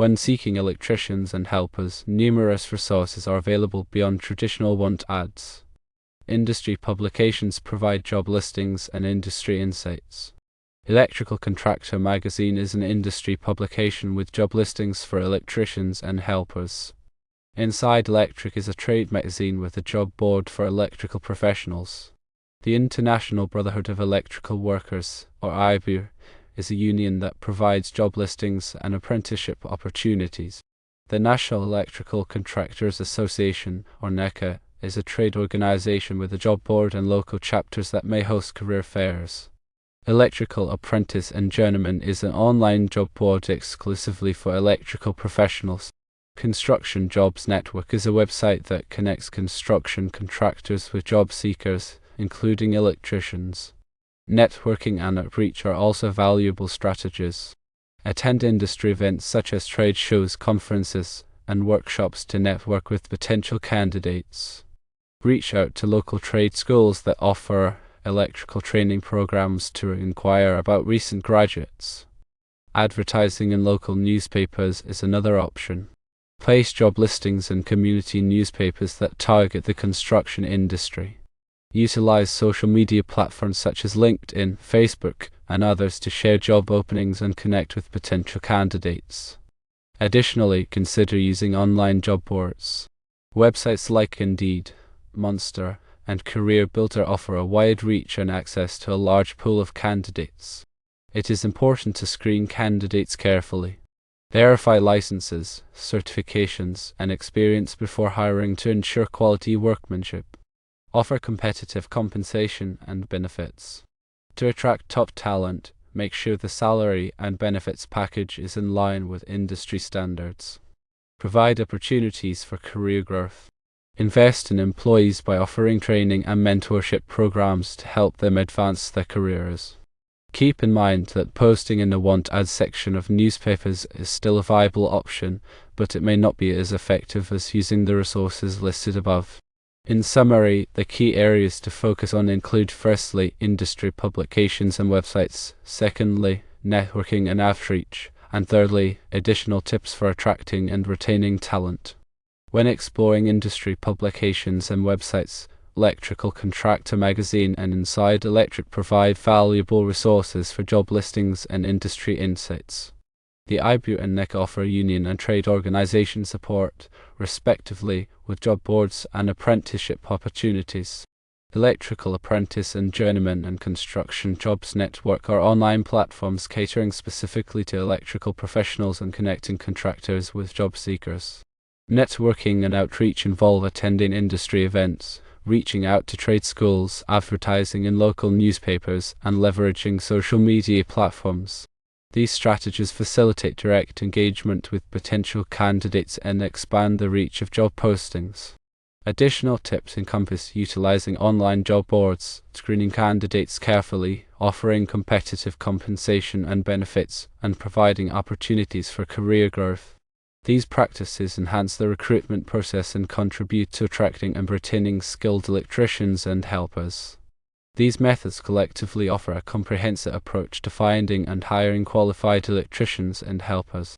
When seeking electricians and helpers, numerous resources are available beyond traditional want ads. Industry publications provide job listings and industry insights. Electrical Contractor magazine is an industry publication with job listings for electricians and helpers. Inside Electric is a trade magazine with a job board for electrical professionals. The International Brotherhood of Electrical Workers, or IBU, is a union that provides job listings and apprenticeship opportunities. The National Electrical Contractors Association, or NECA, is a trade organization with a job board and local chapters that may host career fairs. Electrical Apprentice and Journeyman is an online job board exclusively for electrical professionals. Construction Jobs Network is a website that connects construction contractors with job seekers, including electricians. Networking and outreach are also valuable strategies. Attend industry events such as trade shows, conferences, and workshops to network with potential candidates. Reach out to local trade schools that offer electrical training programs to inquire about recent graduates. Advertising in local newspapers is another option. Place job listings in community newspapers that target the construction industry. Utilize social media platforms such as LinkedIn, Facebook, and others to share job openings and connect with potential candidates. Additionally, consider using online job boards. Websites like Indeed, Monster, and Career Builder offer a wide reach and access to a large pool of candidates. It is important to screen candidates carefully. Verify licenses, certifications, and experience before hiring to ensure quality workmanship. Offer competitive compensation and benefits. To attract top talent, make sure the salary and benefits package is in line with industry standards. Provide opportunities for career growth. Invest in employees by offering training and mentorship programs to help them advance their careers. Keep in mind that posting in the want ads section of newspapers is still a viable option, but it may not be as effective as using the resources listed above. In summary, the key areas to focus on include firstly, industry publications and websites, secondly, networking and outreach, and thirdly, additional tips for attracting and retaining talent. When exploring industry publications and websites, Electrical Contractor magazine and Inside Electric provide valuable resources for job listings and industry insights. The IBU and NEC offer union and trade organization support, respectively, with job boards and apprenticeship opportunities. Electrical Apprentice and Journeyman and Construction Jobs Network are online platforms catering specifically to electrical professionals and connecting contractors with job seekers. Networking and outreach involve attending industry events, reaching out to trade schools, advertising in local newspapers, and leveraging social media platforms. These strategies facilitate direct engagement with potential candidates and expand the reach of job postings. Additional tips encompass utilizing online job boards, screening candidates carefully, offering competitive compensation and benefits, and providing opportunities for career growth. These practices enhance the recruitment process and contribute to attracting and retaining skilled electricians and helpers. These methods collectively offer a comprehensive approach to finding and hiring qualified electricians and helpers.